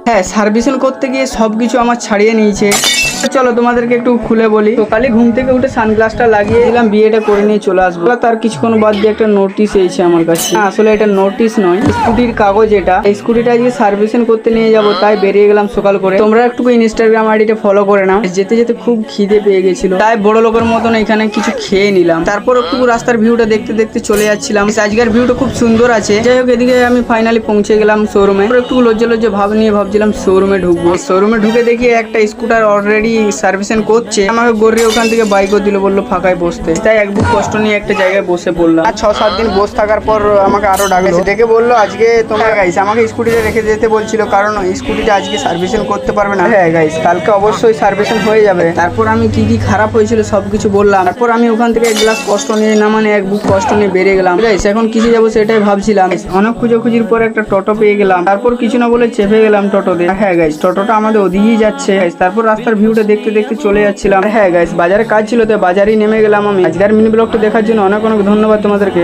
হ্যাঁ, সার্ভিসিং করতে গিয়ে সবকিছু আমার ছাড়িয়ে নিয়েছে। চলো তোমাদেরকে একটু খুলে বলি। সকালে ঘুম থেকে উঠে সানগ্লাসটা লাগিয়ে দিলাম, বিয়েটা করে নিয়ে চলে আসবো। তার কিছুক্ষণ বাদ দিয়ে একটা নোটিশ এসেছে আমার কাছে। আসলে এটা নোটিশ নয়, স্কুটির কাগজ। এটা এই স্কুটিটা আজকে সার্ভিসিং করতে নিয়ে যাবো, তাই বেরিয়ে গেলাম সকাল করে। তোমরা একটু ইনস্টাগ্রাম আইডিটা ফলো করে নাও। যেতে যেতে খুব খিদে পেয়ে গেছিল, তাই বড় লোকের মতন এখানে কিছু খেয়ে নিলাম। তারপর একটু রাস্তার ভিউটা দেখতে দেখতে চলে যাচ্ছিলাম। আজকের ভিউটা খুব সুন্দর আছে। যাই হোক, এদিকে আমি ফাইনালি পৌঁছে গেলাম শোরুমে। একটু লজ্জা লজ্জা ভাব নিয়ে ভাবছিলাম শোরুমে ঢুকবো। শোরুমে ঢুকে দেখি একটা স্কুটার অলরেডি সার্ভিসিং করছে। আমাকে গড়িয়ে ওখান থেকে বাইকও দিল, বললো ফাঁকায় বসতে। তাই এক বুক কষ্ট নিয়ে একটা জায়গায় বসে পড়লাম। আর 6-7 দিন বসে থাকার পর আমাকে আরো ডাকলো, ডেকে বললো আজকে তোমরা গাইস আমাকে স্কুটিটা রেখে যেতে বলছিল, কারণ স্কুটিটা আজকে সার্ভিসিং করতে পারবে না। হ্যাঁ গাইস, কালকে অবশ্যই সার্ভিসিং হয়ে যাবে। তারপর আমি কি কি খারাপ হয়েছিল সবকিছু বললাম। তারপর আমি ওখান থেকে এক গ্লাস কষ্ট নিয়ে এক বুক কষ্ট নিয়ে বেরিয়ে গেলাম। গাইস এখন কিসে যাবো সেটাই ভাবছিলাম। অনেক খুঁজোখুঁজির পর একটা টোটো পেয়ে গেলাম। তারপর কিছু না বলে চেপে গেলাম টোটোতে। হ্যাঁ গাইস, টোটোটা আমাদের ওদিকেই যাচ্ছে। তারপর রাস্তার ভিউটা দেখতে দেখতে চলে যাচ্ছিলাম। হ্যাঁ গাইস, বাজারে কাজ ছিল, তো বাজারেই নেমে গেলাম আমি। আজকের মিনি ব্লগটা দেখার জন্য অনেক অনেক ধন্যবাদ তোমাদেরকে।